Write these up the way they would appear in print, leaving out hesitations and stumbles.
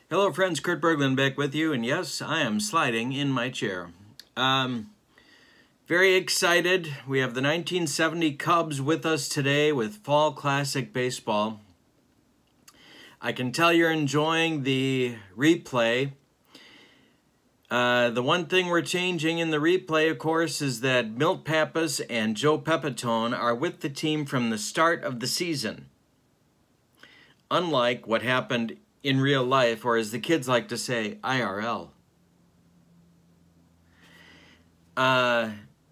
Hello friends, Kurt Berglund back with you, and yes, I am sliding in my chair. Very excited. We have the 1970 Cubs with us today with Fall Classic Baseball. I can tell you're enjoying the replay. The one thing we're changing in the replay, of course, is that Milt Pappas and Joe Pepitone are with the team from the start of the season. Unlike what happened in real life, or as the kids like to say, IRL.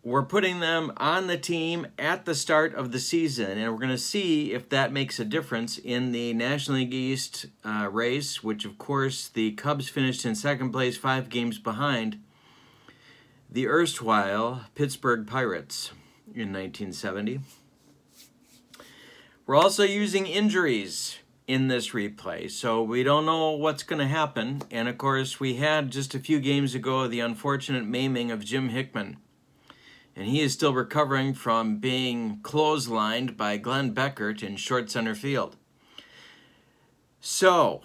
We're putting them on the team at the start of the season, and we're going to see if that makes a difference in the National League East race, which, of course, the Cubs finished in second place, 5 games behind the erstwhile Pittsburgh Pirates in 1970. We're also using injuries in this replay, so we don't know what's going to happen. And of course, we had just a few games ago the unfortunate maiming of Jim Hickman, and he is still recovering from being clotheslined by Glenn Beckert in short center field. So,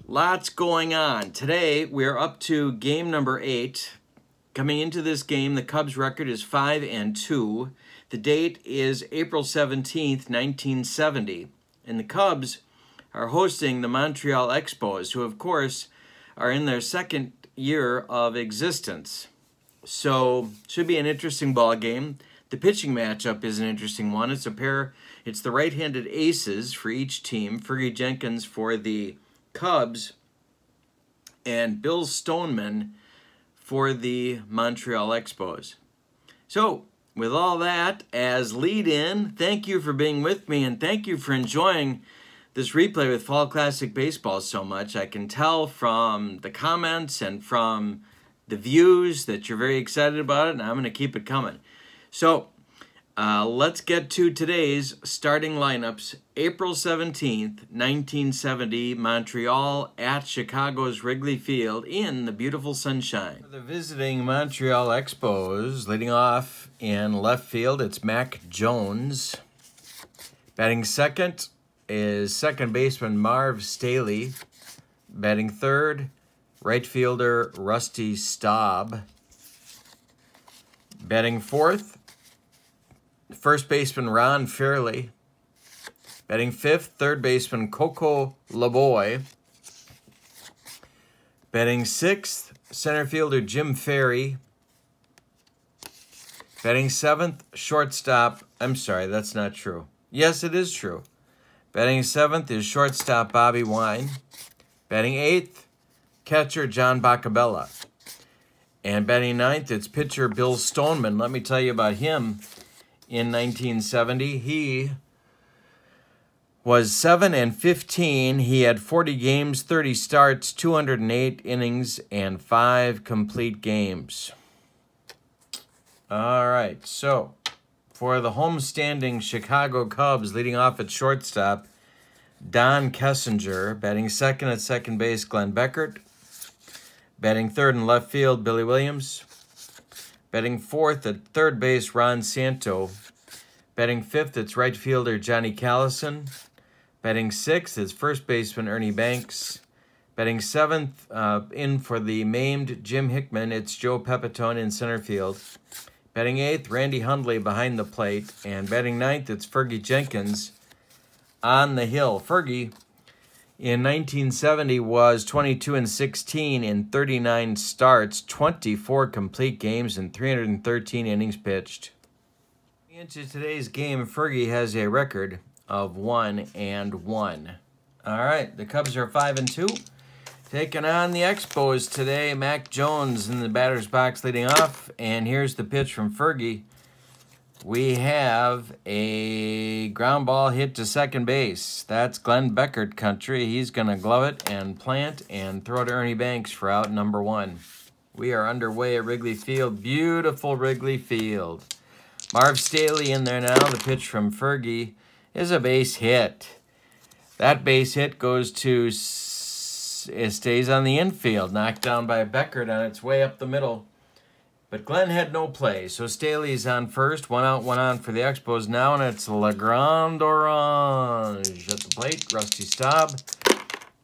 lots going on. Today, we're up to game number 8. Coming into this game, the Cubs' record is 5-2. The date is April 17th, 1970, and the Cubs are hosting the Montreal Expos, who, of course, are in their second year of existence. So, should be an interesting ball game. The pitching matchup is an interesting one. It's the right-handed aces for each team. Fergie Jenkins for the Cubs and Bill Stoneman for the Montreal Expos. So, with all that as lead-in, thank you for being with me, and thank you for enjoying this replay with Fall Classic Baseball so much. I can tell from the comments and from the views that you're very excited about it, and I'm going to keep it coming. So, let's get to today's starting lineups. April 17th, 1970, Montreal at Chicago's Wrigley Field in the beautiful sunshine. The visiting Montreal Expos, leading off in left field, it's Mac Jones. Batting second is second baseman Marv Staley. Batting third, right fielder Rusty Staub. Batting fourth, first baseman Ron Fairley. Batting fifth, third baseman Coco LeBoy. Batting sixth, center fielder Jim Ferry. Batting seventh, shortstop. I'm sorry, that's not true. Yes, it is true. Batting seventh is shortstop Bobby Wine. Batting eighth, catcher John Bacabella. And batting ninth, it's pitcher Bill Stoneman. Let me tell you about him. In 1970, he was 7-15. He had 40 games, 30 starts, 208 innings, and 5 complete games. All right, so for the homestanding Chicago Cubs, leading off at shortstop, Don Kessinger. Batting second at second base, Glenn Beckert. Batting third in left field, Billy Williams. Batting fourth at third base, Ron Santo. Batting fifth, it's right fielder Johnny Callison. Batting sixth is first baseman Ernie Banks. Batting seventh, in for the maimed Jim Hickman, it's Joe Pepitone in center field. Batting eighth, Randy Hundley behind the plate. And batting ninth, it's Fergie Jenkins on the hill. Fergie, in 1970, was 22-16 in 39 starts, 24 complete games, and 313 innings pitched. Into today's game, Fergie has a record of 1-1. All right, the Cubs are 5-2. Taking on the Expos today, Mac Jones in the batter's box leading off. And here's the pitch from Fergie. We have a ground ball hit to second base. That's Glenn Beckert country. He's going to glove it and plant and throw to Ernie Banks for out number 1. We are underway at Wrigley Field. Beautiful Wrigley Field. Marv Staley in there now. The pitch from Fergie is a base hit. That base hit goes to... It stays on the infield, knocked down by Beckert on its way up the middle. But Glenn had no play, so Staley's on first. 1 out, 1 on for the Expos now, and it's Le Grand Orange at the plate. Rusty Staub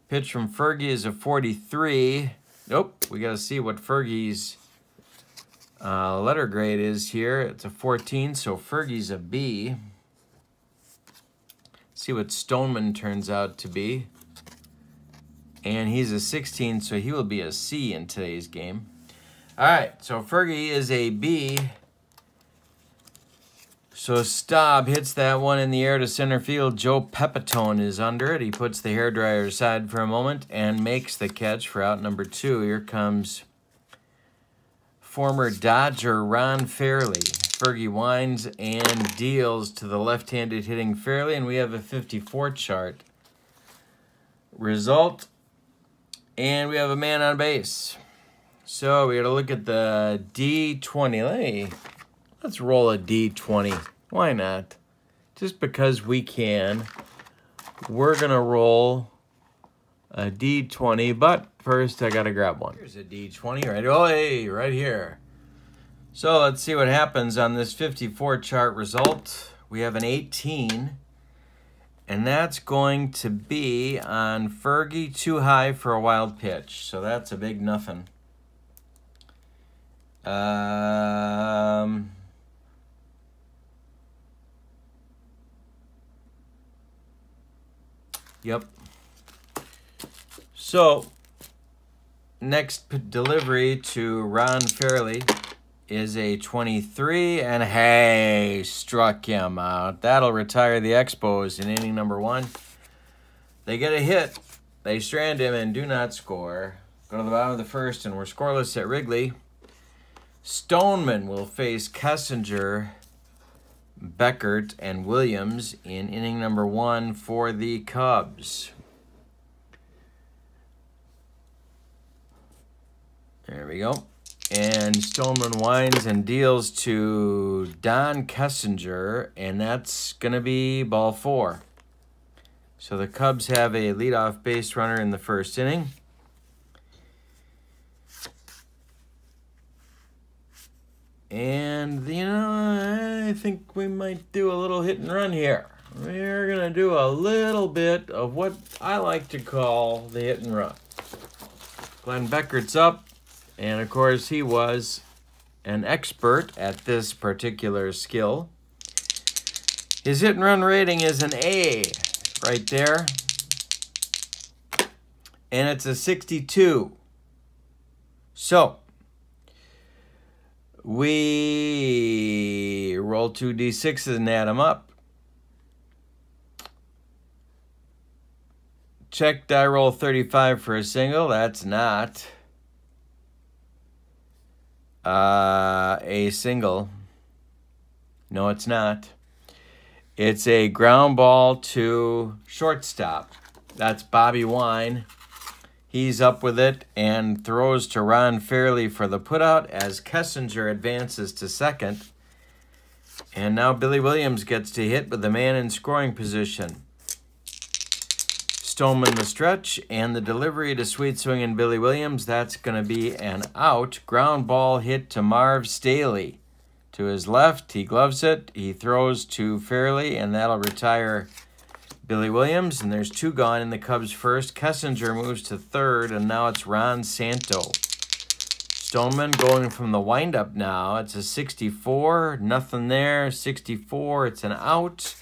Pitch from Fergie is a 43. Nope, we got to see what Fergie's letter grade is here. It's a 14, so Fergie's a B. See what Stoneman turns out to be. And he's a 16, so he will be a C in today's game. All right, so Fergie is a B. So Staub hits that one in the air to center field. Joe Pepitone is under it. He puts the hairdryer aside for a moment and makes the catch for out number 2. Here comes former Dodger Ron Fairley. Fergie winds and deals to the left-handed hitting Fairley, and we have a 54 chart result. And we have a man on base. So we got to look at the D20. Let's roll a D20. Why not? Just because we can. We're going to roll a D20, but first I got to grab one. Here's a D20 right here. So let's see what happens on this 54 chart result. We have an 18, and that's going to be on Fergie too high for a wild pitch. So that's a big nothing. Yep. So, next delivery to Ron Fairley is a 23, and hey, struck him out. That'll retire the Expos in inning number 1. They get a hit. They strand him and do not score. Go to the bottom of the first, and we're scoreless at Wrigley. Stoneman will face Kessinger, Beckert, and Williams in inning number 1 for the Cubs. There we go. And Stoleman winds and deals to Don Kessinger, and that's going to be ball 4. So the Cubs have a leadoff base runner in the first inning. And, you know, I think we might do a little hit and run here. We're going to do a little bit of what I like to call the hit and run. Glenn Beckert's up, and of course he was an expert at this particular skill. His hit and run rating is an A right there. And it's a 62. So, we roll 2 D6s and add them up. Check die roll 35 for a single. That's not a single. No, it's not. It's a ground ball to shortstop. That's Bobby Wine. He's up with it and throws to Ron Fairley for the putout as Kessinger advances to second. And now Billy Williams gets to hit with the man in scoring position. Stoneman the stretch and the delivery to sweet swinging Billy Williams. That's going to be an out. Ground ball hit to Marv Staley. To his left, he gloves it. He throws to Fairley, and that'll retire Billy Williams, and there's 2 gone in the Cubs first. Kessinger moves to third, and now it's Ron Santo. Stoneman going from the windup now. It's a 64, nothing there. 64, it's an out.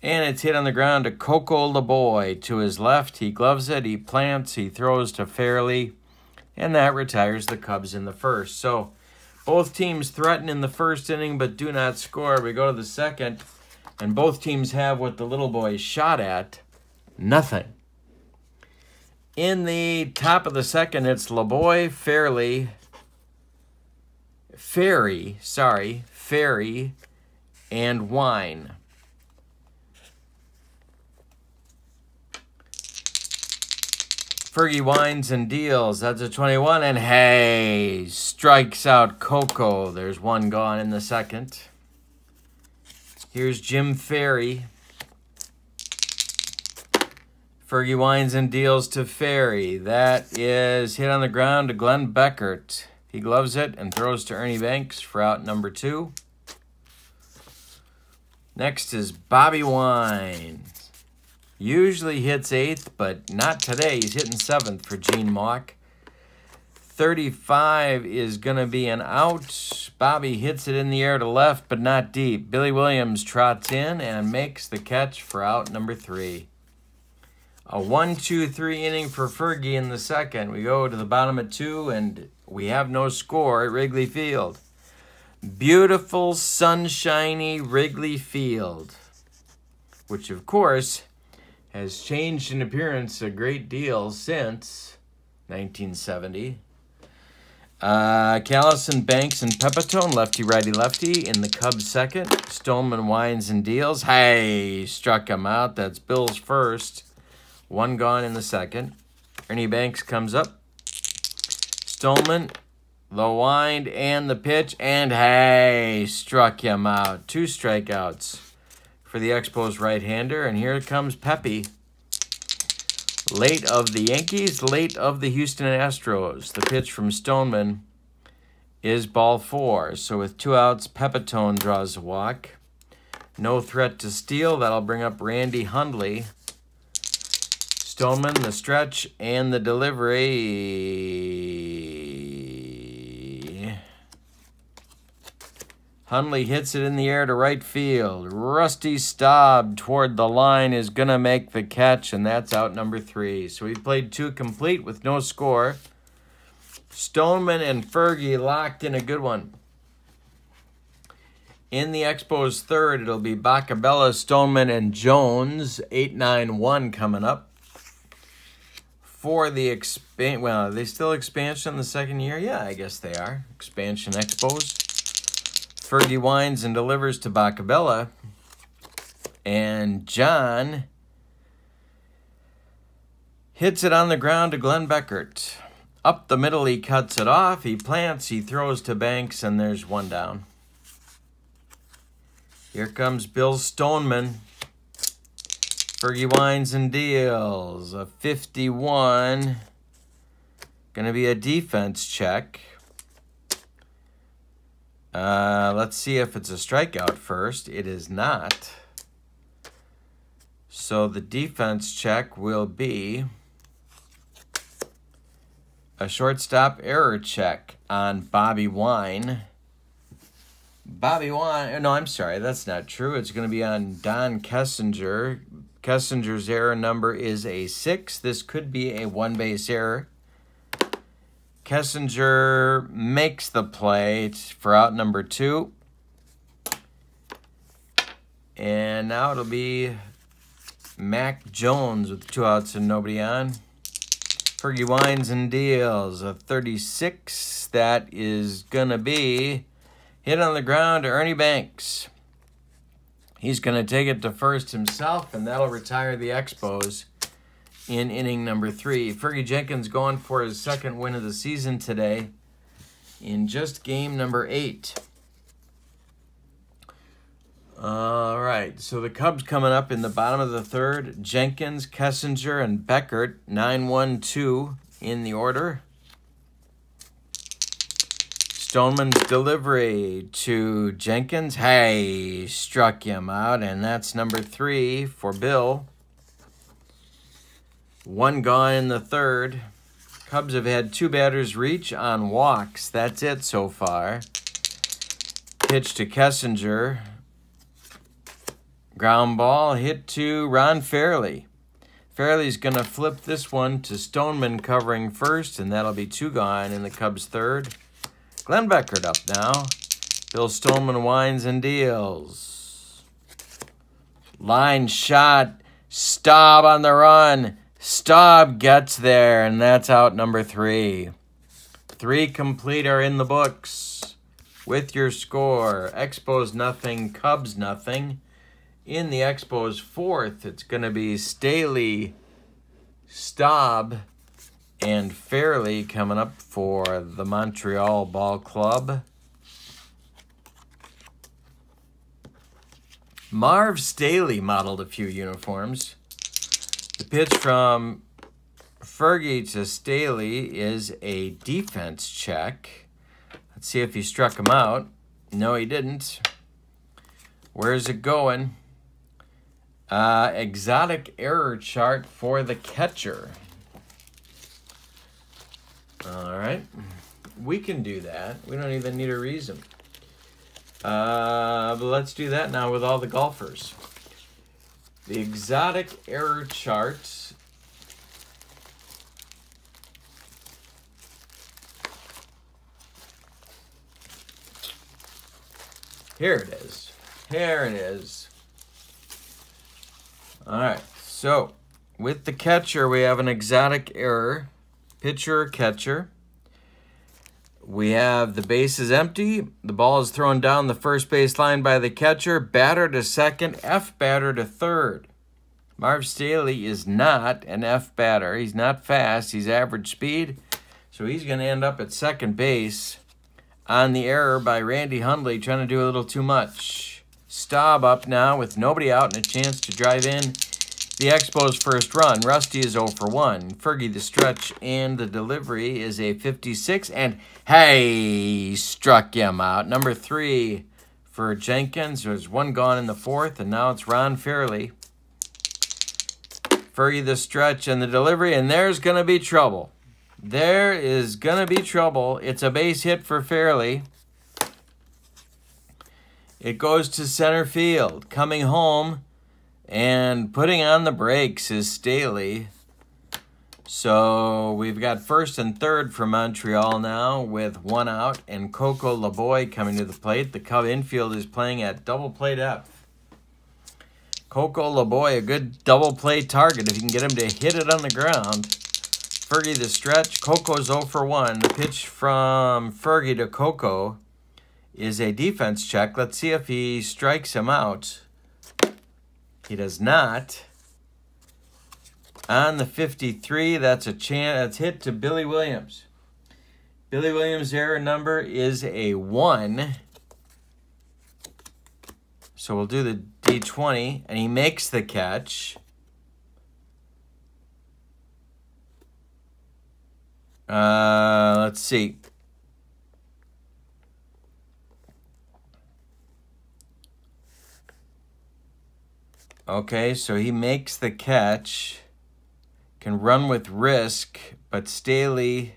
And it's hit on the ground to Coco LeBoy. To his left, he gloves it, he plants, he throws to Fairley, and that retires the Cubs in the first. So both teams threaten in the first inning but do not score. We go to the second. And both teams have what the little boy shot at, nothing. In the top of the second, it's LeBoy, Fairley, and Wine. Fergie winds and deals. That's a 21, and hey, strikes out Coco. There's 1 gone in the second. Here's Jim Ferry. Fergie winds and deals to Ferry. That is hit on the ground to Glenn Beckert. He gloves it and throws to Ernie Banks for out number 2. Next is Bobby Wine. Usually hits 8th, but not today. He's hitting 7th for Gene Mauck. 35 is going to be an out. Bobby hits it in the air to left, but not deep. Billy Williams trots in and makes the catch for out number 3. A 1-2-3 inning for Fergie in the second. We go to the bottom of 2, and we have no score at Wrigley Field. Beautiful, sunshiny Wrigley Field, which, of course, has changed in appearance a great deal since 1970. Callison, Banks, and Pepitone, lefty, righty, lefty in the Cubs second. Stoneman winds and deals. Hey, struck him out. That's Bill's first. 1 gone in the second. Ernie Banks comes up. Stoneman, the wind and the pitch, and hey, struck him out. 2 strikeouts for the Expos right-hander, and here comes Pepe. Late of the Yankees, late of the Houston Astros. The pitch from Stoneman is ball 4. So with 2 outs, Pepitone draws a walk. No threat to steal. That'll bring up Randy Hundley. Stoneman, the stretch, and the delivery. Hundley hits it in the air to right field. Rusty Staub toward the line is going to make the catch, and that's out number 3. So we played 2 complete with no score. Stoneman and Fergie locked in a good one. In the Expos third, it'll be Bacabella, Stoneman, and Jones. 8-9-1 coming up. For the well, are they still expansion in the second year? Yeah, I guess they are. Expansion Expos. Fergie winds and delivers to Bacabella. And John hits it on the ground to Glenn Beckert. Up the middle, he cuts it off. He plants, he throws to Banks, and there's 1 down. Here comes Bill Stoneman. Fergie winds and deals. A 51. Going to be a defense check. Let's see if it's a strikeout first. It is not. So the defense check will be a shortstop error check on Bobby Wine. No, I'm sorry. That's not true. It's going to be on Don Kessinger. Kessinger's error number is a 6. This could be a 1-base error. Kessinger makes the play for out number 2. And now it'll be Mac Jones with 2 outs and nobody on. Fergie winds and deals. A 36. That is going to be hit on the ground to Ernie Banks. He's going to take it to first himself, and that'll retire the Expos in inning number 3. Fergie Jenkins going for his 2nd win of the season today in just game number 8. All right, so the Cubs coming up in the bottom of the 3rd. Jenkins, Kessinger, and Beckert, 9-1-2 in the order. Stoneman's delivery to Jenkins. Hey, struck him out, and that's number 3 for Bill. 1 gone in the 3rd. Cubs have had 2 batters reach on walks. That's it so far. Pitch to Kessinger. Ground ball hit to Ron Fairley. Fairley's going to flip this one to Stoneman covering first, and that'll be 2 gone in the Cubs' 3rd. Glenn Beckert up now. Bill Stoneman winds and deals. Line shot. Staub on the run. Staub gets there, and that's out number 3. 3 complete are in the books with your score. Expos nothing, Cubs nothing. In the Expos 4th, it's going to be Staley, Staub, and Fairley coming up for the Montreal Ball Club. Marv Staley modeled a few uniforms. The pitch from Fergie to Staley is a defense check. Let's see if he struck him out. No, he didn't. Where's it going? Exotic error chart for the catcher. All right. We can do that. We don't even need a reason. But let's do that now with all the golfers. The exotic error chart. Here it is. Here it is. All right. So with the catcher, we have an exotic error. Pitcher or catcher. We have the base is empty. The ball is thrown down the first base line by the catcher. Batter to second. F batter to third. Marv Staley is not an F batter. He's not fast. He's average speed. So he's going to end up at second base on the error by Randy Hundley, trying to do a little too much. Staub up now with nobody out and a chance to drive in the Expos' first run. Rusty is 0 for 1. Fergie the stretch and the delivery is a 56. And hey, struck him out. Number 3 for Jenkins. There's one gone in the fourth, and now it's Ron Fairley. Fergie the stretch and the delivery, and there's going to be trouble. There is going to be trouble. It's a base hit for Fairley. It goes to center field. Coming home and putting on the brakes is Staley. So we've got first and third for Montreal now with one out, and Coco LeBoy coming to the plate. The Cub infield is playing at double play depth. Coco LeBoy, a good double play target if you can get him to hit it on the ground. Fergie the stretch. Coco's 0 for 1. The pitch from Fergie to Coco is a defense check. Let's see if he strikes him out. He does not. On the 53, that's a chance. That's hit to Billy Williams. Billy Williams' error number is a 1. So we'll do the D20, and he makes the catch. Let's see. Okay, so he makes the catch. Can run with risk, but Staley,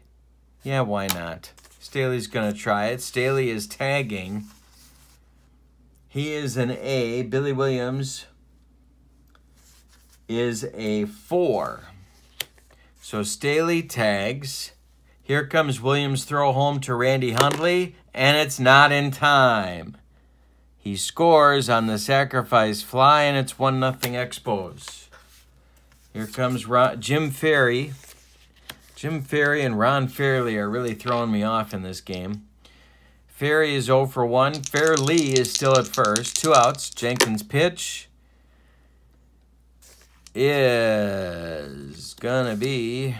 yeah, why not? Staley's going to try it. Staley is tagging. He is an A. Billy Williams is a 4. So Staley tags. Here comes Williams' throw home to Randy Hundley, and it's not in time. He scores on the sacrifice fly, and it's 1-0 Expos. Here comes Jim Ferry. Jim Ferry and Ron Fairley are really throwing me off in this game. Ferry is 0 for 1. Fairley is still at first. 2 outs. Jenkins' pitch is going to be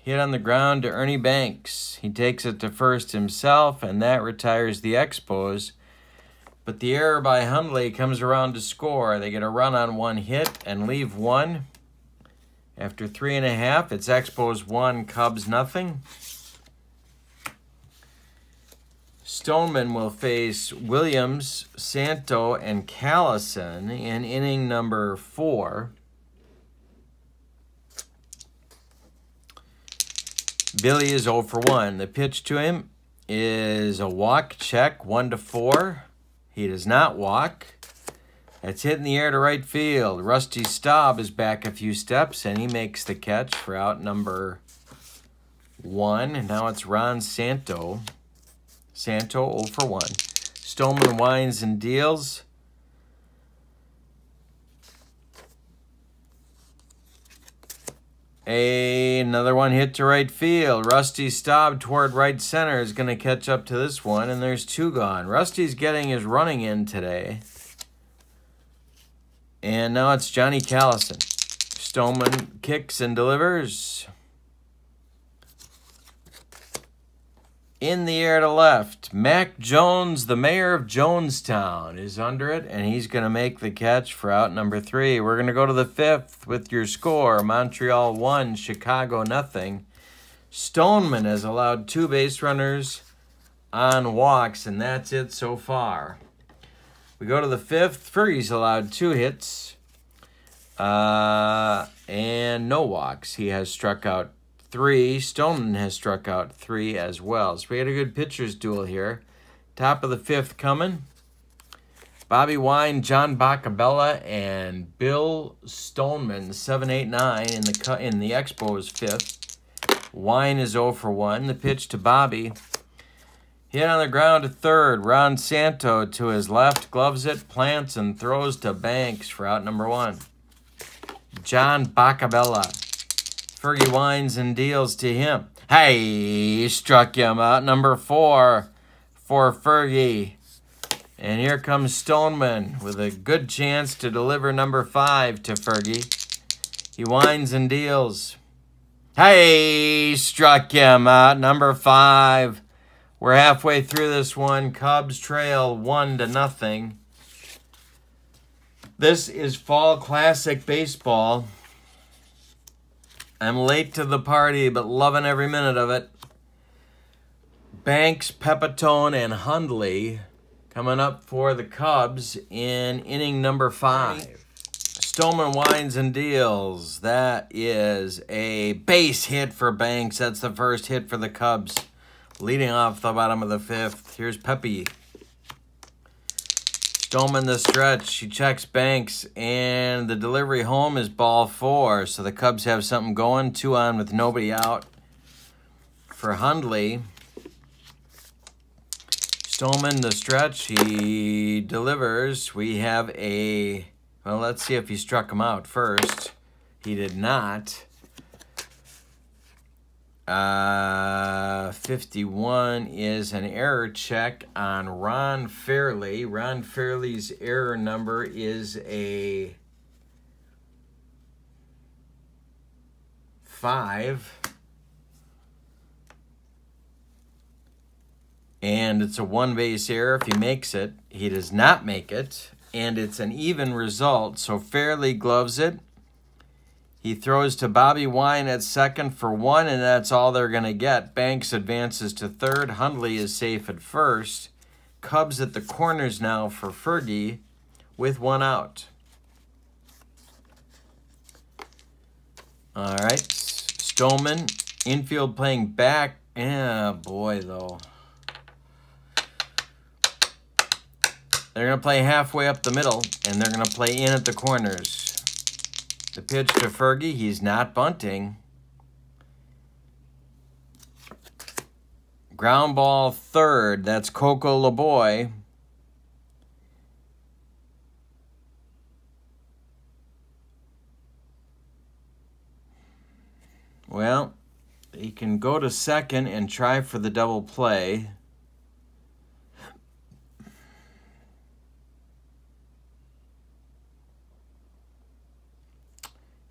hit on the ground to Ernie Banks. He takes it to first himself, and that retires the Expos. But the error by Hundley comes around to score. They get a run on 1 hit and leave 1. After 3.5, it's Expos 1, Cubs 0. Stoneman will face Williams, Santo, and Callison in inning number 4. Billy is 0 for 1. The pitch to him is a walk check, 1-4. He does not walk. It's hit in the air to right field. Rusty Staub is back a few steps, and he makes the catch for out number 1. And now it's Ron Santo. Santo 0 for 1. Stoleman winds and deals. Another one hit to right field. Rusty Staub toward right center is going to catch up to this one, and there's 2 gone. Rusty's getting his running in today. And now it's Johnny Callison. Stoneman kicks and delivers. In the air to left. Mac Jones, the mayor of Jonestown, is under it, and he's going to make the catch for out number 3. We're going to go to the 5th with your score. Montreal 1, Chicago 0. Stoneman has allowed 2 base runners on walks, and that's it so far. We go to the 5th. Fergie's allowed 2 hits. And no walks. He has struck out 3. Stoneman has struck out 3 as well. So we had a good pitcher's duel here. Top of the 5th coming. Bobby Wine, John Bacabella, and Bill Stoneman, 7, 8, 9 in the Expos 5th. Wine is 0 for 1. The pitch to Bobby. Hit on the ground to 3rd. Ron Santo to his left, gloves it, plants, and throws to Banks for out number 1. John Bacabella. Fergie winds and deals to him. Hey, struck him out number 4 for Fergie. And here comes Stoneman with a good chance to deliver number 5 to Fergie. He winds and deals. Hey, struck him out number 5. We're halfway through this one. Cubs trail 1-0. This is Fall Classic Baseball. I'm late to the party, but loving every minute of it. Banks, Pepitone, and Hundley coming up for the Cubs in inning number 5. Stoneman winds and deals. That is a base hit for Banks. That's the first hit for the Cubs. Leading off the bottom of the 5th. Here's Pepe. Stoneman the stretch. He checks Banks, and the delivery home is ball 4. So the Cubs have something going. 2 on with nobody out for Hundley. Stoneman the stretch. He delivers. We have a... Well, let's see if he struck him out first. He did not. 51 is an error check on Ron Fairley. Ron Fairley's error number is a 5. And it's a 1-base error if he makes it. He does not make it. And it's an even result. So Fairley gloves it. He throws to Bobby Wine at 2nd for 1, and that's all they're going to get. Banks advances to 3rd. Hundley is safe at 1st. Cubs at the corners now for Fergie with 1 out. All right. Stoneman, infield playing back. Yeah, boy, though. They're going to play halfway up the middle, and they're going to play in at the corners. The pitch to Fergie. He's not bunting. Ground ball 3rd. That's Coco LeBoy. Well, he can go to 2nd and try for the double play.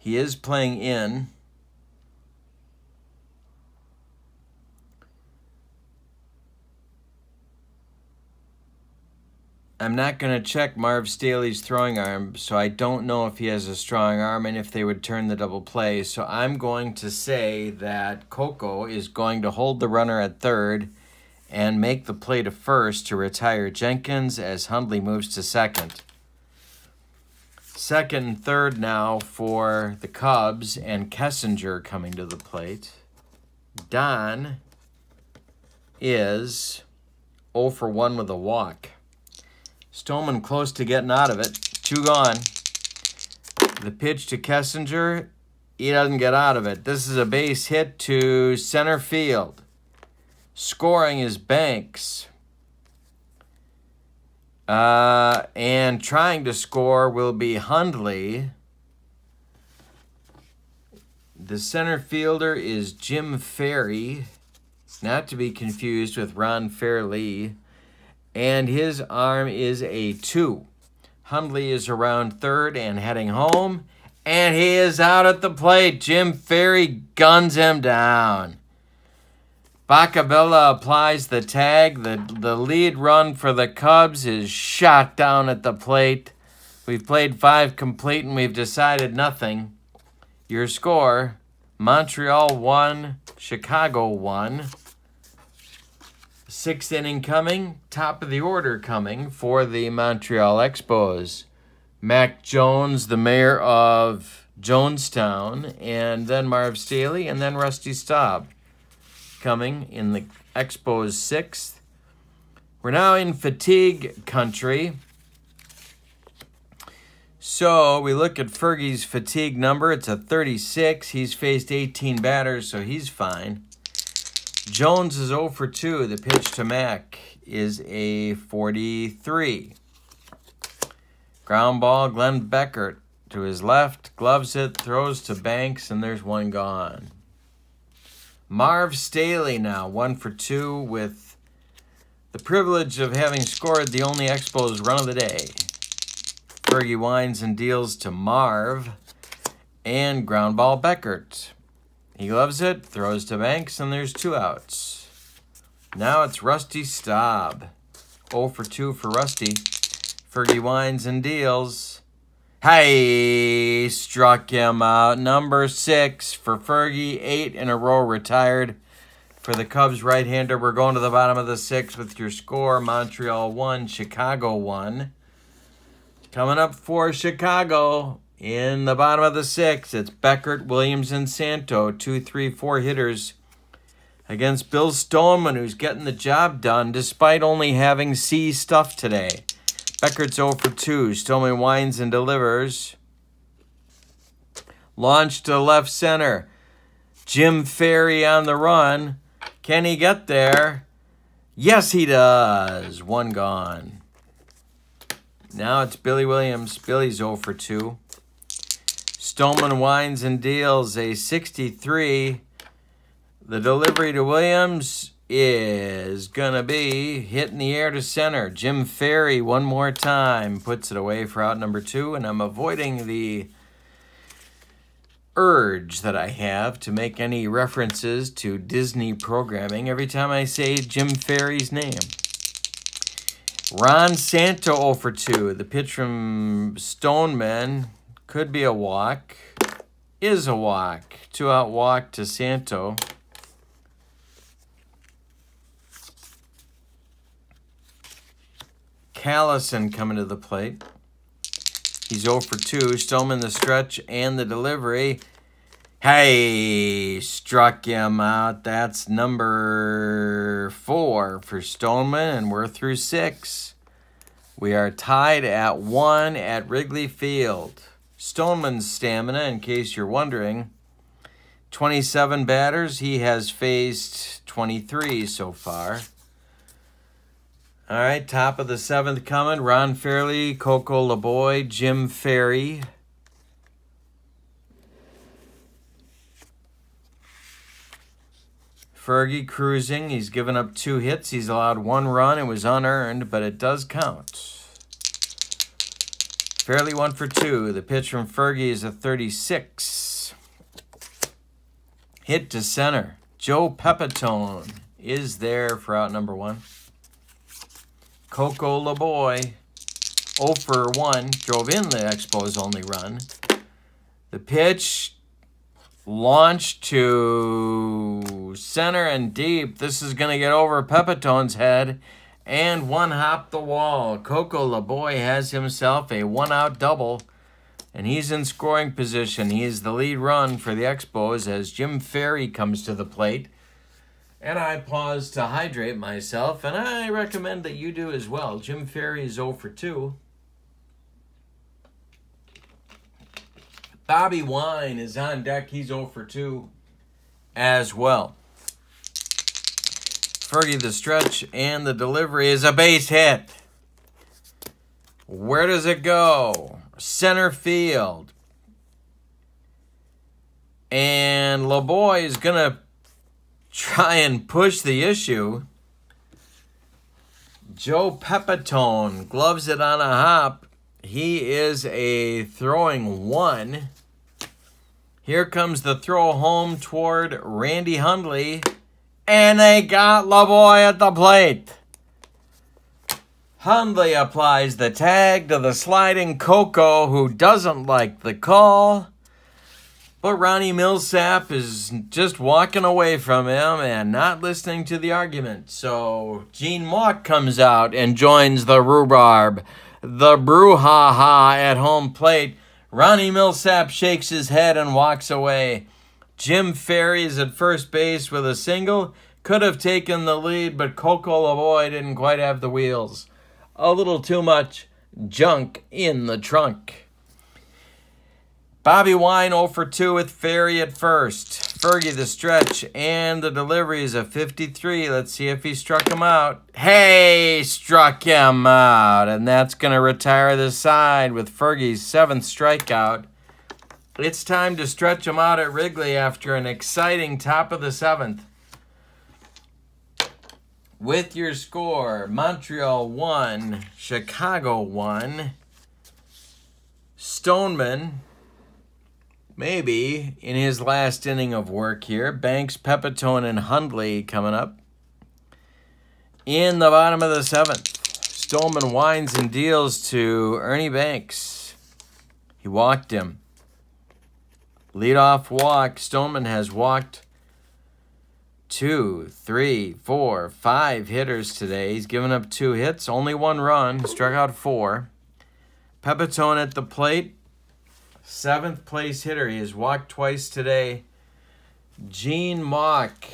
He is playing in. I'm not going to check Marv Staley's throwing arm, so I don't know if he has a strong arm and if they would turn the double play. So I'm going to say that Coco is going to hold the runner at 3rd and make the play to 1st to retire Jenkins as Hundley moves to 2nd. 2nd and 3rd now for the Cubs, and Kessinger coming to the plate. Don is 0 for 1 with a walk. Stoneman close to getting out of it. 2 gone. The pitch to Kessinger. He doesn't get out of it. This is a base hit to center field. Scoring is Banks. And trying to score will be Hundley. The center fielder is Jim Ferry, not to be confused with Ron Fairley. And his arm is a 2. Hundley is around 3rd and heading home. And he is out at the plate. Jim Ferry guns him down. Bacabella applies the tag. The lead run for the Cubs is shot down at the plate. We've played 5 complete and we've decided nothing. Your score, Montreal 1, Chicago 1. 6th inning coming, top of the order coming for the Montreal Expos. Mac Jones, the mayor of Jonestown, and then Marv Staley, and then Rusty Staub coming in the Expos 6th. We're now in fatigue country. So we look at Fergie's fatigue number. It's a 36. He's faced 18 batters, so he's fine. Jones is 0 for 2. The pitch to Mac is a 43. Ground ball, Glenn Beckert to his left, gloves it, throws to Banks, and there's one gone. Marv Staley now, 1 for 2 with the privilege of having scored the only Expos run of the day. Fergie winds and deals to Marv, and ground ball Beckert. He loves it, throws to Banks, and there's 2 outs. Now it's Rusty Staub. 0 for 2 for Rusty. Fergie winds and deals. Hey, struck him out. Number 6 for Fergie. 8 in a row retired. For the Cubs right-hander, we're going to the bottom of the 6th with your score. Montreal 1, Chicago 1. Coming up for Chicago in the bottom of the 6th, it's Beckert, Williams, and Santo, 2, 3, 4 hitters against Bill Stoneman, who's getting the job done despite only having C stuff today. Beckert's 0 for 2. Stoneman winds and delivers. Launch to left center. Jim Ferry on the run. Can he get there? Yes, he does. 1 gone. Now it's Billy Williams. Billy's 0 for 2. Stoneman winds and deals a 63. The delivery to Williams is going to be hit in the air to center. Jim Ferry one more time puts it away for out number 2, and I'm avoiding the urge that I have to make any references to Disney programming every time I say Jim Ferry's name. Ron Santo 0 for 2. The pitch from Stoneman could be a walk. Is a walk. 2-out walk to Santo. Callison coming to the plate. He's 0 for 2. Stoneman the stretch and the delivery. Hey, struck him out. That's number 4 for Stoneman, and we're through 6. We are tied at 1 at Wrigley Field. Stoneman's stamina, in case you're wondering, 27 batters. He has faced 23 so far. All right, top of the 7th coming. Ron Fairley, Coco LeBoy, Jim Ferry. Fergie cruising. He's given up 2 hits. He's allowed 1 run. It was unearned, but it does count. Fairley 1 for 2. The pitch from Fergie is a 36. Hit to center. Joe Pepitone is there for out number 1. Coco LeBoy, 0 for 1, drove in the Expos' only run. The pitch launched to center and deep. This is going to get over Pepitone's head and 1 hop the wall. Coco LeBoy has himself a 1-out double, and he's in scoring position. He is the lead run for the Expos as Jim Ferry comes to the plate. And I pause to hydrate myself, and I recommend that you do as well. Jim Ferry is 0 for 2. Bobby Wine is on deck. He's 0 for 2 as well. Fergie the stretch and the delivery is a base hit. Where does it go? Center field. And LeBoy is going to try and push the issue. Joe Pepitone gloves it on a hop. He is a throwing 1. Here comes the throw home toward Randy Hundley. And they got LeBoy at the plate. Hundley applies the tag to the sliding Coco, who doesn't like the call. But Ronnie Millsap is just walking away from him and not listening to the argument. So Gene Mauch comes out and joins the rhubarb. the brouhaha at home plate. Ronnie Millsap shakes his head and walks away. Jim Ferry is at first base with a single. Could have taken the lead, but Coco Lavoie didn't quite have the wheels. A little too much junk in the trunk. Bobby Wine 0 for 2 with Ferry at first. Fergie the stretch, and the delivery is a 53. Let's see if he struck him out. Hey, struck him out. And that's going to retire the side with Fergie's 7th strikeout. It's time to stretch him out at Wrigley after an exciting top of the 7th. With your score, Montreal 1, Chicago 1, Stoneman, maybe in his last inning of work here. Banks, Pepitone, and Hundley coming up. In the bottom of the 7th, Stoleman winds and deals to Ernie Banks. He walked him. Leadoff walk. Stoneman has walked 2, 3, 4, 5 hitters today. He's given up 2 hits, only 1 run, struck out 4. Pepitone at the plate, 7th place hitter. He has walked twice today. Gene Mauch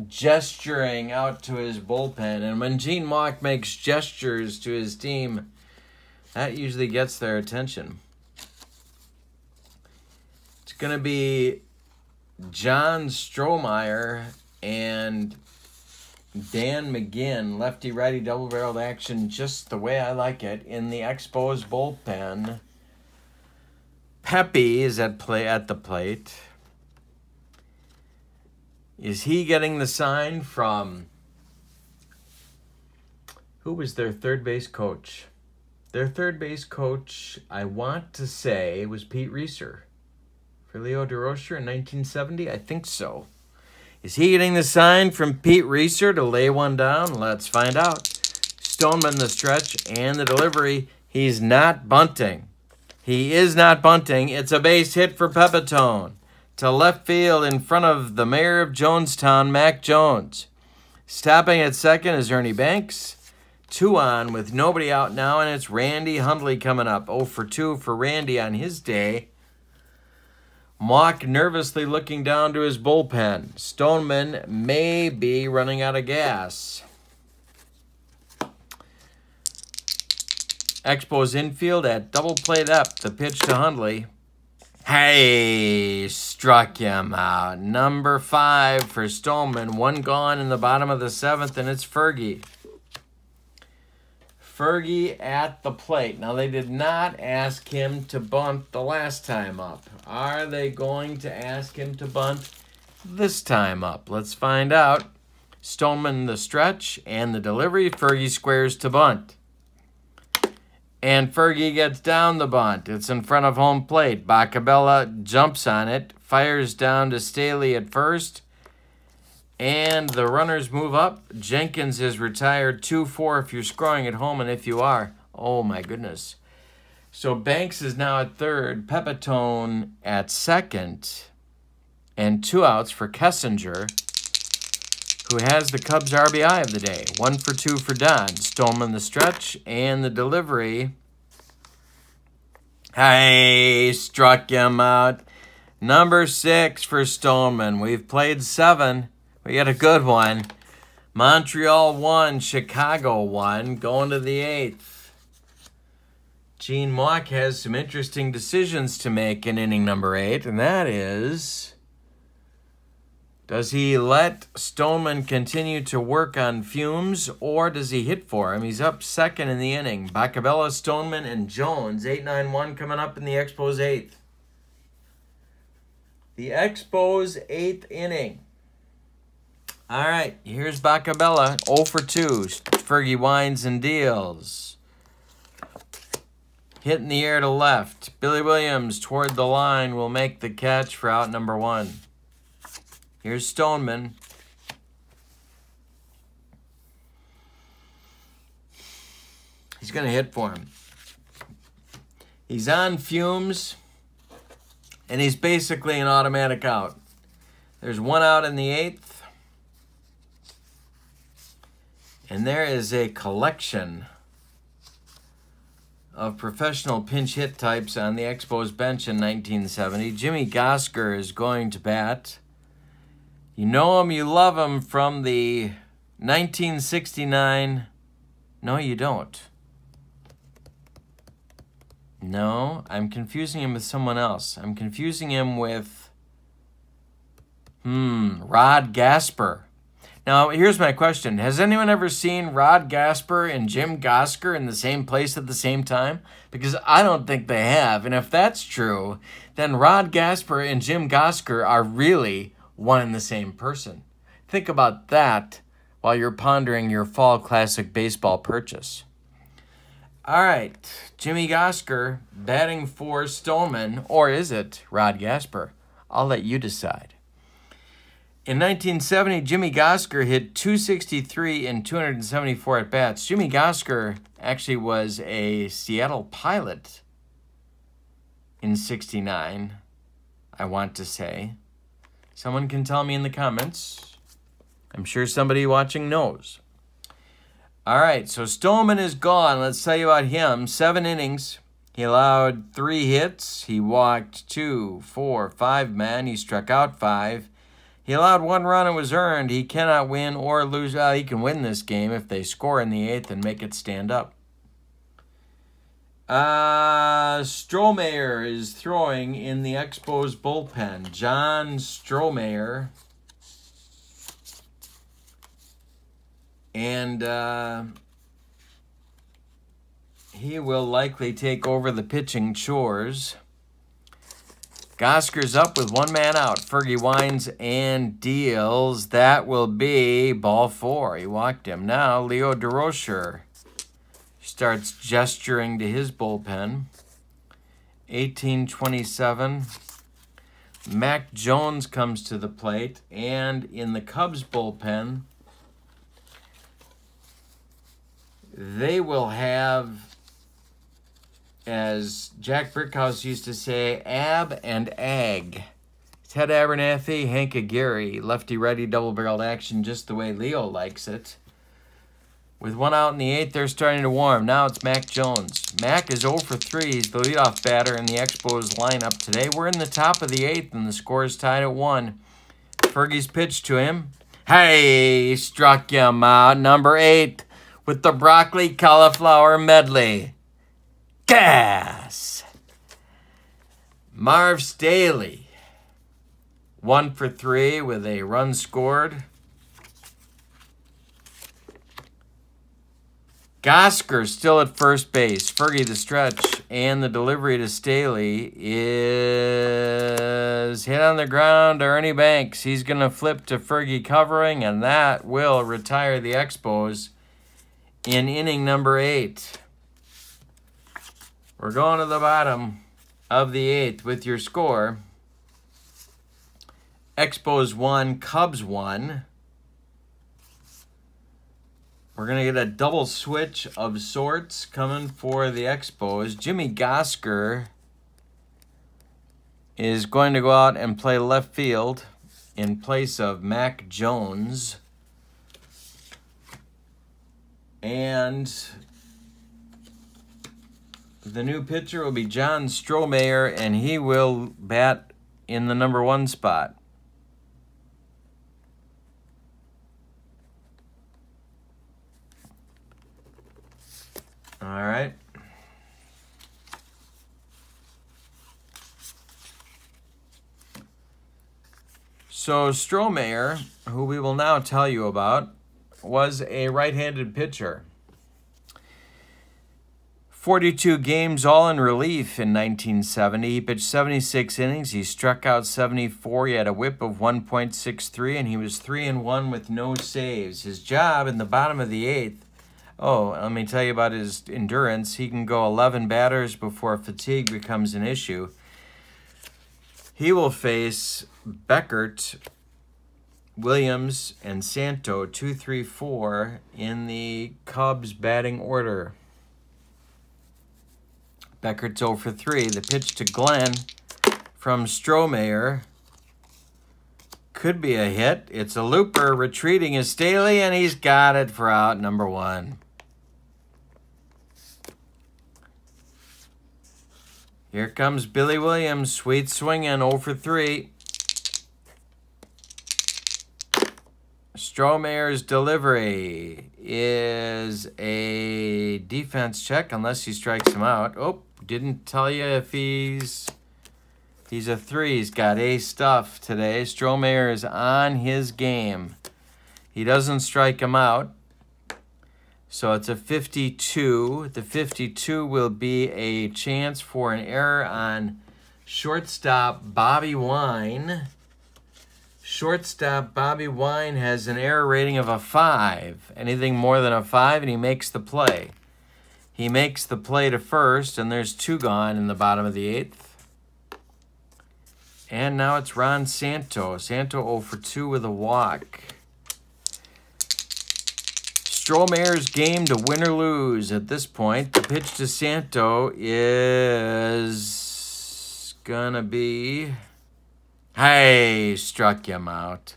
gesturing out to his bullpen. And when Gene Mauch makes gestures to his team, that usually gets their attention. It's going to be John Strohmeyer and Dan McGinn, lefty-righty double-barreled action, just the way I like it, in the Expos bullpen. Pepe is at the plate. Is he getting the sign from, who was their third base coach? Their third base coach, I want to say, was Pete Reeser. For Leo DeRocher in 1970? I think so. Is he getting the sign from Pete Reeser to lay one down? Let's find out. Stoneman the stretch and the delivery. He's not bunting. He is not bunting. It's a base hit for Pepitone. To left field in front of the mayor of Jonestown, Mac Jones. Stopping at second is Ernie Banks. 2 on with nobody out now, and it's Randy Hundley coming up. 0 for 2 for Randy on his day. Mauch nervously looking down to his bullpen. Stoneman may be running out of gas. Expos infield at double play depth. The pitch to Hundley. Hey, struck him out. Number 5 for Stoneman. 1 gone in the bottom of the 7th, and it's Fergie. Fergie at the plate. Now, they did not ask him to bunt the last time up. Are they going to ask him to bunt this time up? Let's find out. Stoneman the stretch and the delivery. Fergie squares to bunt. And Fergie gets down the bunt. It's in front of home plate. Bacabella jumps on it. Fires down to Staley at first. And the runners move up. Jenkins is retired 2-4 if you're scoring at home, and if you are, oh my goodness. So Banks is now at third, Pepitone at second, and 2 outs for Kessinger, who has the Cubs RBI of the day. 1 for 2 for Don. Stoneman the stretch and the delivery. Hey, struck him out. Number 6 for Stoneman. We've played 7. We got a good one. Montreal 1, Chicago 1, going to the 8th. Gene Mauch has some interesting decisions to make in inning number 8, and that is, does he let Stoneman continue to work on fumes, or does he hit for him? He's up 2nd in the inning. Bacabella, Stoneman, and Jones. 8-9-1 coming up in the Expos 8th. The Expos 8th inning. All right, here's Bacabella, 0 for 2. Fergie winds and deals. Hit in the air to left. Billy Williams toward the line will make the catch for out number 1. Here's Stoneman. He's going to hit for him. He's on fumes, and he's basically an automatic out. There's 1 out in the 8th. And there is a collection of professional pinch hit types on the Expos bench in 1970. Jimmy Gasker is going to bat. You know him, you love him from the 1969. No, you don't. No, I'm confusing him with someone else. I'm confusing him with, Rod Gasper. Now, here's my question. Has anyone ever seen Rod Gasper and Jim Gasker in the same place at the same time? Because I don't think they have. And if that's true, then Rod Gasper and Jim Gasker are really one and the same person. Think about that while you're pondering your fall classic baseball purchase. All right, Jimmy Gasker batting for Stoneman, or is it Rod Gasper? I'll let you decide. In 1970, Jimmy Gasker hit 263 in 274 at-bats. Jimmy Gasker actually was a Seattle Pilot in 69, I want to say. Someone can tell me in the comments. I'm sure somebody watching knows. All right, so Stoleman is gone. Let's tell you about him. 7 innings. He allowed 3 hits. He walked 2, 4, 5 men. He struck out 5. He allowed 1 run and was earned. He cannot win or lose. He can win this game if they score in the 8th and make it stand up. Strohmeyer is throwing in the Expos bullpen. John Strohmeyer. And he will likely take over the pitching chores. Gasker's up with 1 man out. Fergie winds and deals. That will be ball 4. He walked him. Now Leo DeRocher starts gesturing to his bullpen. 1827. Mac Jones comes to the plate. And in the Cubs bullpen, they will have, as Jack Brickhouse used to say, Ab and Ag. Ted Abernathy, Hank Aguirre, lefty-righty double-barreled action just the way Leo likes it. With 1 out in the 8th, they're starting to warm. Now it's Mac Jones. Mac is 0 for 3. He's the leadoff batter in the Expos lineup today. We're in the top of the 8th, and the score is tied at 1. Fergie's pitch to him. Hey, he struck him out. Number 8 with the broccoli cauliflower medley. Gas! Marv Staley, 1 for 3 with a run scored. Gasker still at first base. Fergie the stretch, and the delivery to Staley is hit on the ground to Ernie Banks. He's going to flip to Fergie covering, and that will retire the Expos in inning number 8. We're going to the bottom of the 8th with your score. Expos 1, Cubs 1. We're going to get a double switch of sorts coming for the Expos. Jimmy Gasker is going to go out and play left field in place of Mac Jones. And the new pitcher will be John Strohmeyer, and he will bat in the number 1 spot. All right. So Strohmeyer, who we will now tell you about, was a right-handed pitcher. 42 games all in relief in 1970. He pitched 76 innings. He struck out 74. He had a whip of 1.63, and he was 3-1 with no saves. His job in the bottom of the 8th, let me tell you about his endurance. He can go 11 batters before fatigue becomes an issue. He will face Beckert, Williams, and Santo, 2, 3, 4 in the Cubs batting order. Beckert's 0 for 3. The pitch to Glenn from Strohmeyer could be a hit. It's a looper. Retreating is Staley, and he's got it for out number 1. Here comes Billy Williams, sweet swinging, 0 for 3. Strohmayer's delivery is a defense check unless he strikes him out. Oh, didn't tell you if he's a 3. He's got A stuff today. Strohmayer is on his game. He doesn't strike him out. So it's a 52. The 52 will be a chance for an error on shortstop Bobby Wine. Shortstop Bobby Wine has an error rating of a 5. Anything more than a 5, and he makes the play. He makes the play to first, and there's 2 gone in the bottom of the 8th. And now it's Ron Santo. Santo 0 for 2 with a walk. Strohmayer's game to win or lose at this point. The pitch to Santo is gonna be... Hey, struck him out.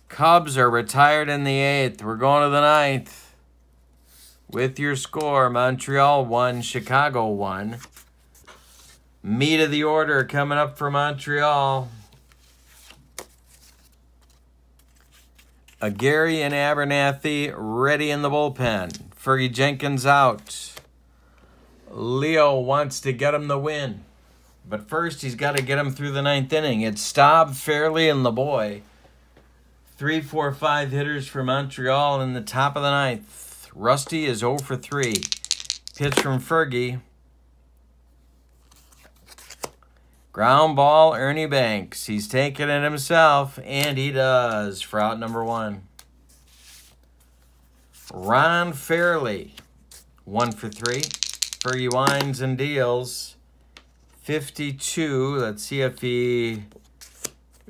Cubs are retired in the 8th. We're going to the 9th. With your score, Montreal 1, Chicago 1. Meat of the order coming up for Montreal. Gary and Abernathy ready in the bullpen. Fergie Jenkins out. Leo wants to get him the win. But first, he's got to get him through the 9th inning. It's Staub, Fairley, and the boy. 3, 4, 5 hitters for Montreal in the top of the 9th. Rusty is 0 for 3. Pitch from Fergie. Ground ball, Ernie Banks. He's taking it himself, and he does for out number 1. Ron Fairley, 1 for 3. Fergie winds and deals. 52. Let's see if he...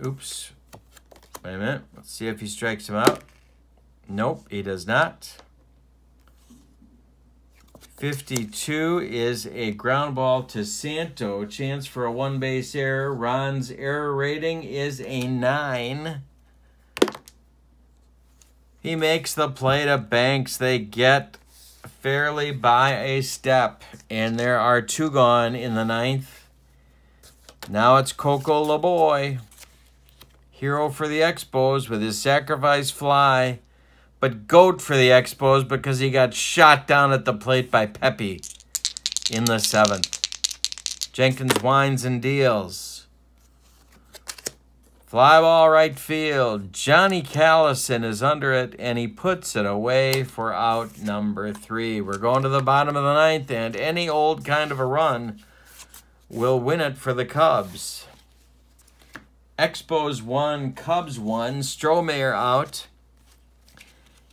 Oops. Wait a minute. Let's see if he strikes him out. Nope, he does not. 52 is a ground ball to Santo. Chance for a 1-base error. Ron's error rating is a 9. He makes the play to Banks. They get Fairley by a step. And there are 2 gone in the 9th. Now it's Coco LeBoy. Hero for the Expos with his sacrifice fly. But GOAT for the Expos because he got shot down at the plate by Pepe in the 7th. Jenkins winds and deals. Fly ball right field. Johnny Callison is under it, and he puts it away for out number 3. We're going to the bottom of the 9th, and any old kind of a run will win it for the Cubs. Expos 1, Cubs 1. Strohmayer out.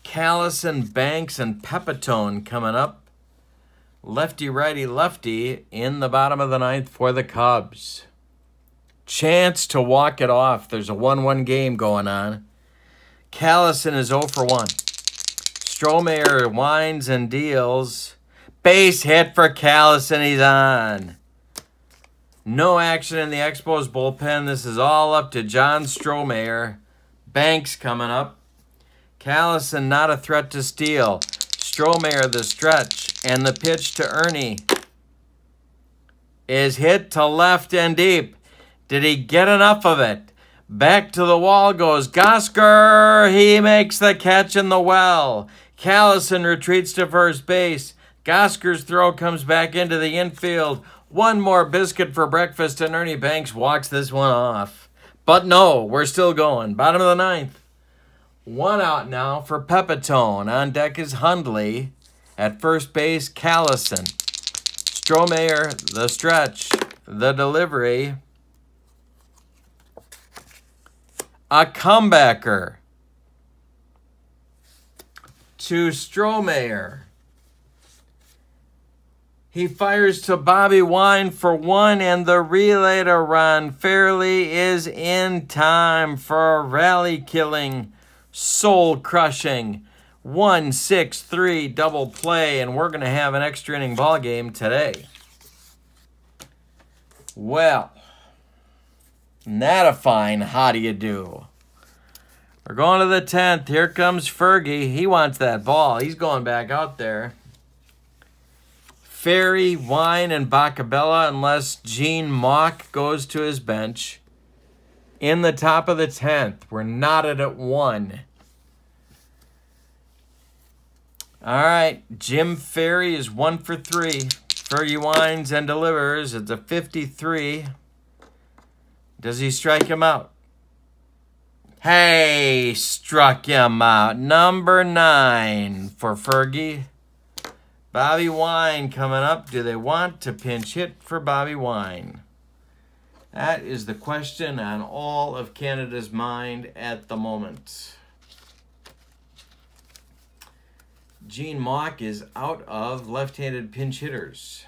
Callison, Banks, and Pepitone coming up. Lefty, righty, lefty in the bottom of the 9th for the Cubs. Chance to walk it off. There's a 1-1 game going on. Callison is 0 for 1. Strohmayer winds and deals. Base hit for Callison. He's on. No action in the Expos bullpen. This is all up to John Strohmayer. Banks coming up. Callison not a threat to steal. Strohmayer the stretch. And the pitch to Ernie is hit to left and deep. Did he get enough of it? Back to the wall goes Gasker. He makes the catch in the well. Callison retreats to first base. Gasker's throw comes back into the infield. One more biscuit for breakfast, and Ernie Banks walks this one off. But no, we're still going. Bottom of the 9th. 1 out now for Pepitone. On deck is Hundley. At first base, Callison. Strohmayer, the stretch. The delivery. A comebacker to Strohmayer. He fires to Bobby Wine for 1, and the relay to Ron Fairley is in time for a rally-killing, soul-crushing 1-6-3 double play, and we're going to have an extra inning ball game today. Well, that a fine how do you do? We're going to the 10th. Here comes Fergie. He wants that ball. He's going back out there. Ferry, Wine, and Bacabella unless Gene Mock goes to his bench. In the top of the 10th, we're knotted at 1. All right, Jim Ferry is 1 for 3. Fergie winds and delivers. It's a 53. Does he strike him out? Hey, struck him out. Number 9 for Fergie. Bobby Wine coming up. Do they want to pinch hit for Bobby Wine? That is the question on all of Canada's mind at the moment. Gene Mock is out of left-handed pinch hitters.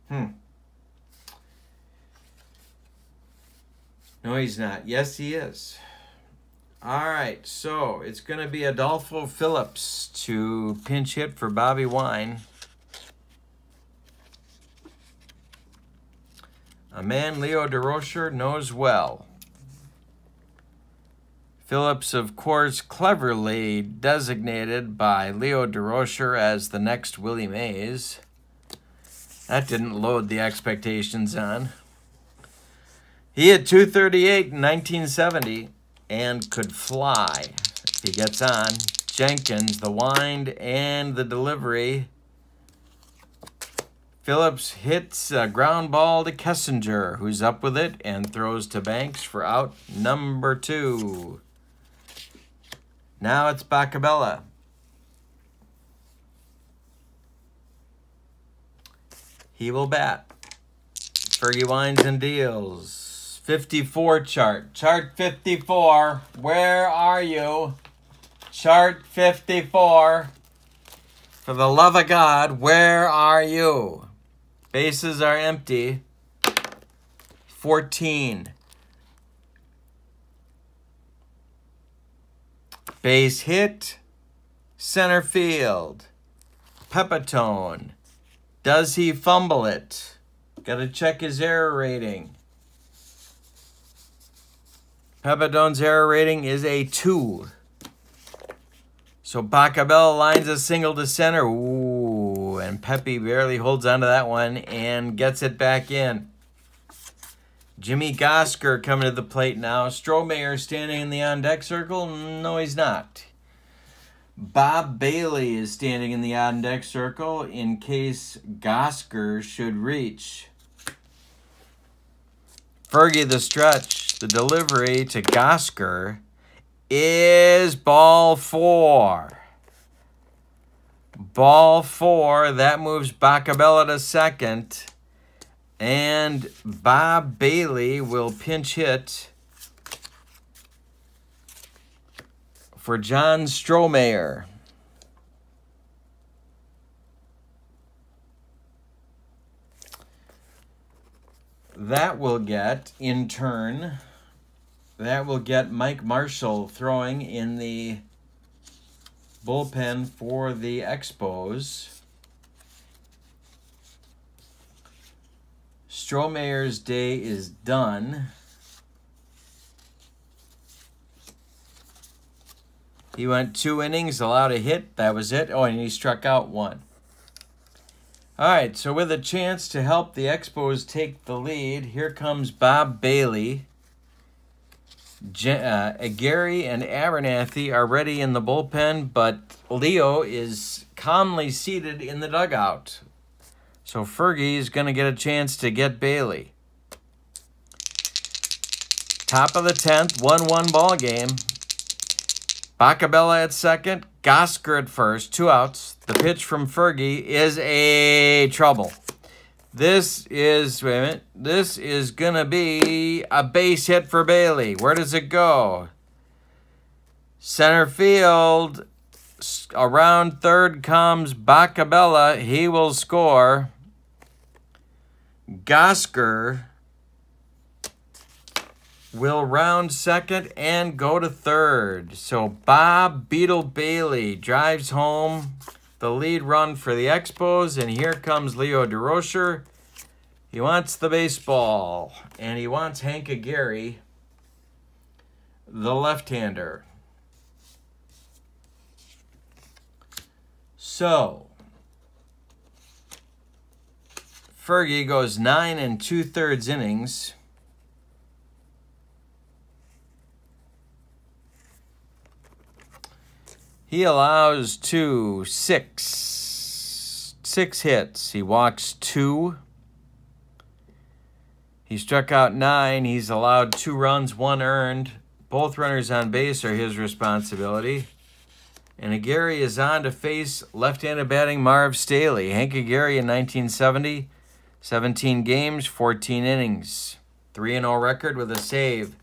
No, he's not. Yes, he is. All right, so it's going to be Adolfo Phillips to pinch hit for Bobby Wine. A man Leo DeRocher knows well. Phillips, of course, cleverly designated by Leo DeRocher as the next Willie Mays. That didn't load the expectations on. He hit .238 in 1970 and could fly if he gets on. Jenkins, the wind and the delivery. Phillips hits a ground ball to Kessinger, who's up with it and throws to Banks for out number 2. Now it's Bacabella. He will bat. Fergie winds and deals. 54 chart. Chart 54. Where are you? Chart 54. For the love of God, where are you? Bases are empty. 14. Base hit. Center field. Pepitone. Does he fumble it? Got to check his error rating. Pepitone's error rating is a 2. So Bacabella lines a single to center. Ooh, and Pepe barely holds onto that one and gets it back in. Jimmy Gasker coming to the plate now. Strohmeyer standing in the on-deck circle. No, he's not. Bob Bailey is standing in the on-deck circle in case Gasker should reach. Fergie the stretch. The delivery to Gasker is ball 4. Ball 4. That moves Bacabella to second. And Bob Bailey will pinch hit for John Strohmeyer. That will get, in turn, that will get Mike Marshall throwing in the bullpen for the Expos. Strohmeyer's day is done. He went 2 innings, allowed a hit. That was it. Oh, and he struck out 1. All right, so with a chance to help the Expos take the lead, here comes Bob Bailey. Gary and Abernathy are ready in the bullpen, but Leo is calmly seated in the dugout. So Fergie is going to get a chance to get Bailey. Top of the 10th, 1-1 ball game. Bacabella at second, Gasker at first, 2 outs. The pitch from Fergie is a trouble. This is, wait a minute, this is going to be a base hit for Bailey. Where does it go? Center field. Around third comes Bacabella. He will score. Gasker will round second and go to third. So Bob Beetle Bailey drives home the lead run for the Expos. And here comes Leo DeRocher. He wants the baseball. And he wants Hank Gary, the left-hander. So, Fergie goes 9 2/3 innings. He allows six hits. He walks 2. He struck out 9. He's allowed 2 runs, 1 earned. Both runners on base are his responsibility. And Gary is on to face left-handed batting Marv Staley. Hank Gary in 1970, 17 games, 14 innings. 3-0 record with a save.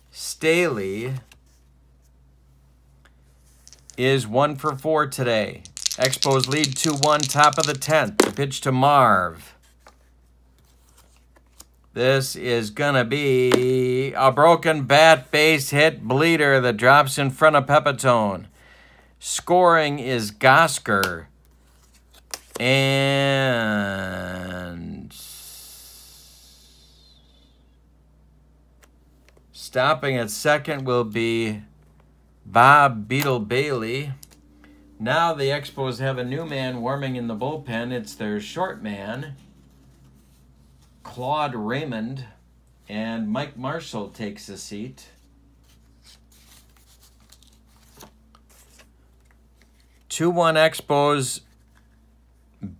Staley is 1 for 4 today. Expos lead 2-1, top of the 10th. The pitch to Marv. This is going to be a broken bat, base hit, bleeder that drops in front of Pepitone. Scoring is Gasker. And stopping at second will be Bob Beetle Bailey. Now the Expos have a new man warming in the bullpen. It's their short man, Claude Raymond, and Mike Marshall takes a seat. Two-one Expos.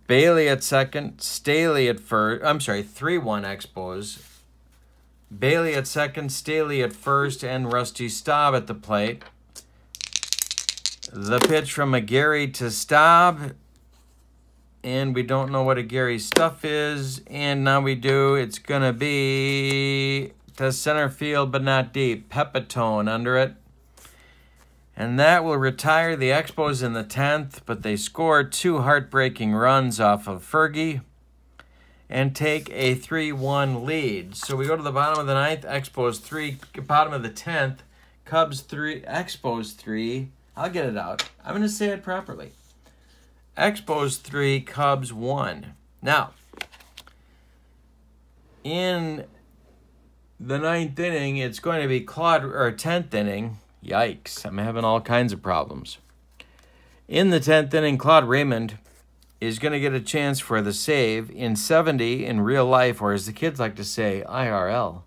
Bailey at second, Staley at first. I'm sorry, 3-1 Expos. Bailey at second, Staley at first, and Rusty Staub at the plate. The pitch from Gary to Staub. And we don't know what Gary's stuff is. And now we do. It's going to be to center field, but not deep. Pepitone under it. And that will retire the Expos in the 10th. But they score 2 heartbreaking runs off of Fergie and take a 3-1 lead. So we go to the bottom of the 9th. Expos 3. Bottom of the 10th. Cubs 3. Expos 3. I'll get it out. I'm going to say it properly. Expos 3, Cubs 1. Now, in the 9th inning, it's going to be 10th inning. Yikes, I'm having all kinds of problems. In the 10th inning, Claude Raymond is going to get a chance for the save in 70 in real life, or as the kids like to say, IRL.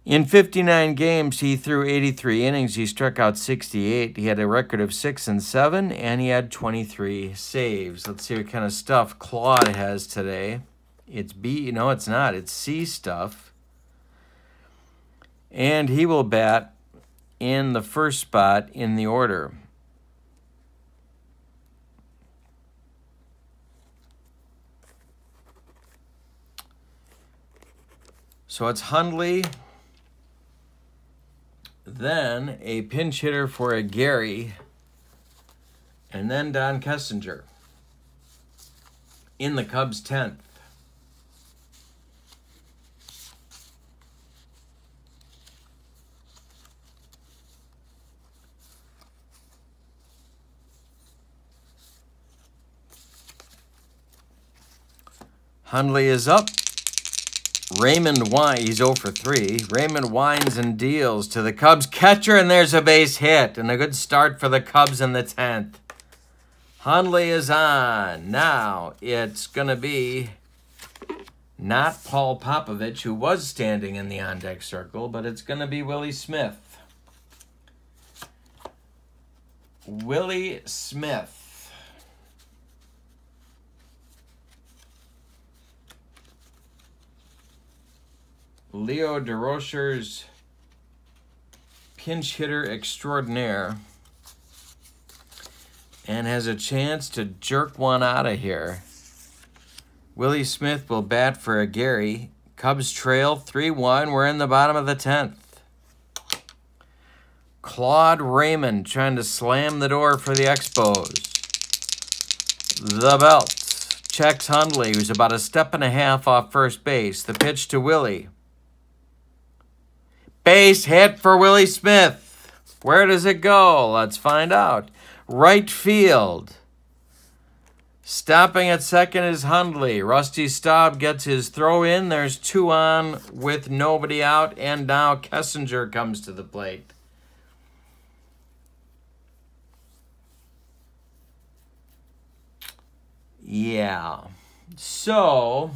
In 59 games, he threw 83 innings. He struck out 68. He had a record of 6-7, and he had 23 saves. Let's see what kind of stuff Claude has today. It's B. No, it's not. It's C stuff. And he will bat in the first spot in the order. So it's Hundley. Then a pinch hitter for Gary, and then Don Kessinger in the Cubs' 10th. Hundley is up. Raymond he's 0 for 3. Raymond winds and deals to the Cubs catcher, and there's a base hit. And a good start for the Cubs in the 10th. Hundley is on. Now it's going to be not Paul Popovich, who was standing in the on-deck circle, but it's going to be Willie Smith. Willie Smith. Leo DeRocher's pinch hitter extraordinaire, and has a chance to jerk one out of here. Willie Smith will bat for Gary. Cubs trail 3-1. We're in the bottom of the 10th. Claude Raymond trying to slam the door for the Expos. The belt checks Hundley, who's about a step and a half off first base. The pitch to Willie. Base hit for Willie Smith. Where does it go? Let's find out. Right field. Stopping at second is Hundley. Rusty Staub gets his throw in. There's 2 on with nobody out. And now Kessinger comes to the plate. Yeah. So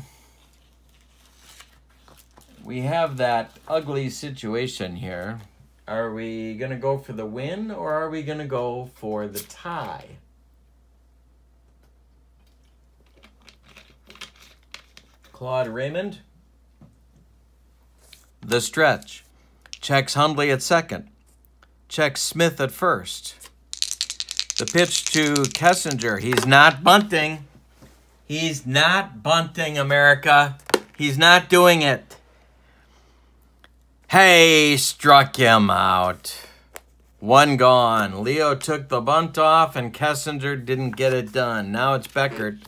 we have that ugly situation here. Are we going to go for the win or are we going to go for the tie? Claude Raymond. The stretch. Checks Hundley at second. Checks Smith at first. The pitch to Kessinger. He's not bunting. He's not bunting, America. He's not doing it. Hey, struck him out. One gone. Leo took the bunt off and Kessinger didn't get it done. Now it's Beckert.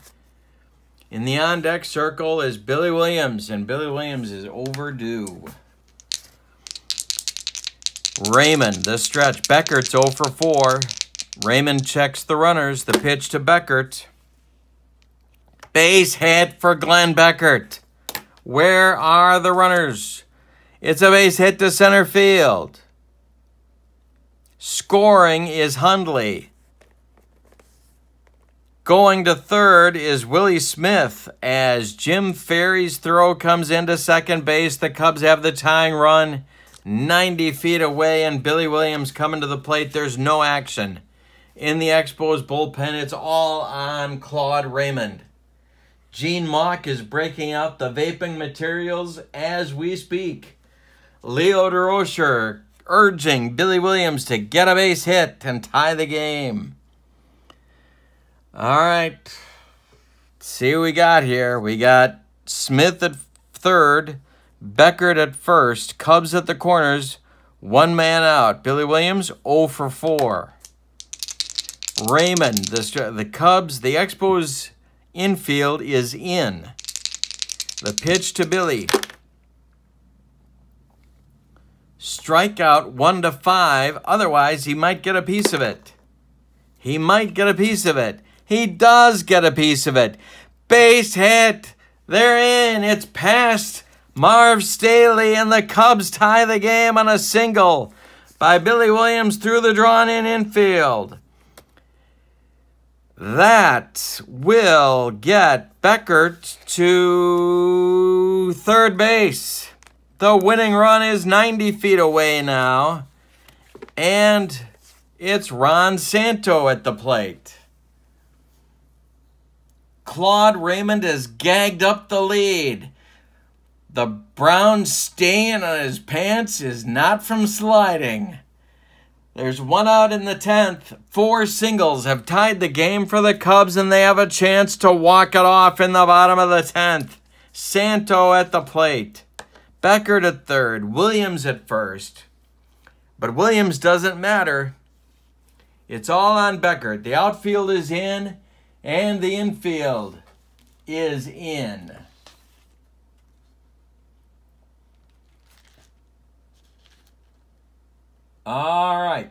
In the on-deck circle is Billy Williams, and Billy Williams is overdue. Raymond, the stretch. Beckert's 0 for 4. Raymond checks the runners. The pitch to Beckert. Base hit for Glenn Beckert. Where are the runners? It's a base hit to center field. Scoring is Hundley. Going to third is Willie Smith as Jim Ferry's throw comes into second base. The Cubs have the tying run 90 feet away, and Billy Williams coming to the plate. There's no action in the Expos bullpen. It's all on Claude Raymond. Gene Mauch is breaking out the vaping materials as we speak. Leo DeRocher urging Billy Williams to get a base hit and tie the game. All right, let's see what we got here. We got Smith at third, Beckert at first, Cubs at the corners, one man out. Billy Williams, 0 for 4. Raymond, the Cubs, the Expos infield is in. The pitch to Billy. Strikeout 1 to 5, otherwise he might get a piece of it. He might get a piece of it. He does get a piece of it. Base hit. They're in. It's past Marv Staley, and the Cubs tie the game on a single by Billy Williams through the drawn-in infield. That will get Beckert to third base. The winning run is 90 feet away now, and it's Ron Santo at the plate. Claude Raymond has gagged up the lead. The brown stain on his pants is not from sliding. There's one out in the 10th. 4 singles have tied the game for the Cubs, and they have a chance to walk it off in the bottom of the 10th. Santo at the plate. Beckert at third. Williams at first. But Williams doesn't matter. It's all on Beckert. The outfield is in, and the infield is in. All right.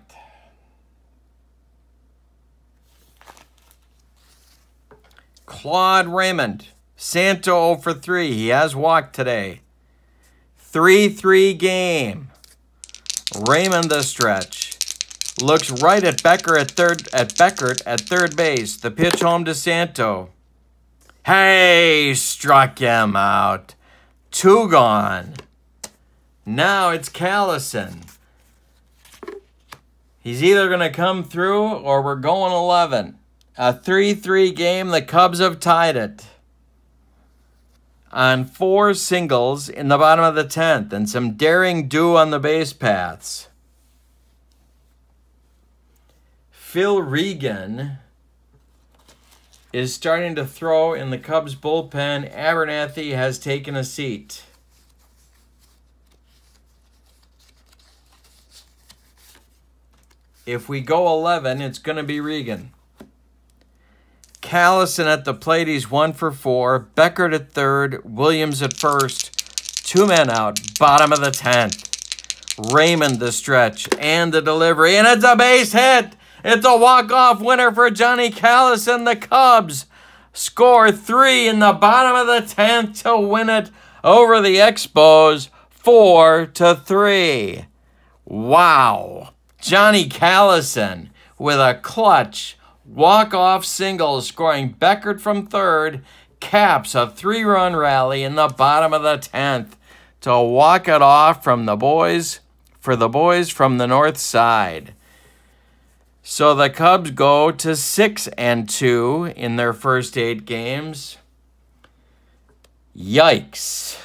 Claude Raymond. Santo 0 for 3. He has walked today. 3-3 game. Raymond the stretch. Looks right at Beckert at third base. The pitch home to Santo. Hey, struck him out. 2 gone. Now it's Callison. He's either going to come through or we're going 11. A 3-3 game. The Cubs have tied it on 4 singles in the bottom of the 10th and some daring do on the base paths. Phil Regan is starting to throw in the Cubs bullpen. Abernathy has taken a seat. If we go 11, it's going to be Regan. Callison at the plate, he's 1 for 4. Beckert at third, Williams at first. 2 men out, bottom of the 10th. Raymond the stretch and the delivery, and it's a base hit. It's a walk-off winner for Johnny Callison. The Cubs score 3 in the bottom of the 10th to win it over the Expos 4-3. Wow. Johnny Callison with a clutch walk-off single scoring Beckert from third caps a 3-run rally in the bottom of the 10th to walk it off from the boys from the north side. So the Cubs go to 6-2 in their first 8 games. Yikes.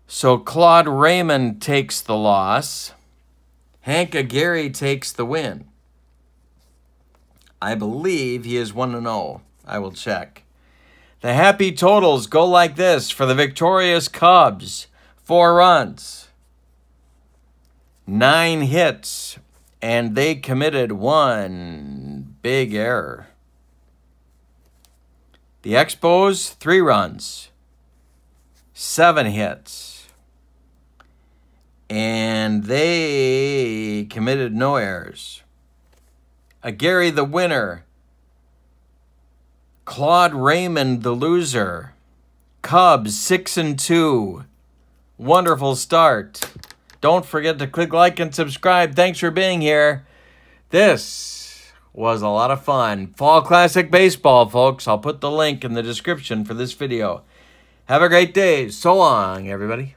So Claude Raymond takes the loss. Hank Aguirre takes the win. I believe he is 1-0. I will check. The happy totals go like this for the victorious Cubs. 4 runs, 9 hits, and they committed 1 big error. The Expos, 3 runs, 7 hits, and they committed no errors. Aguirre the winner, Claude Raymond the loser. Cubs 6-2. Wonderful start. Don't forget to click like and subscribe. Thanks for being here. This was a lot of fun. Fall Classic Baseball, folks. I'll put the link in the description for this video. Have a great day. So long, everybody.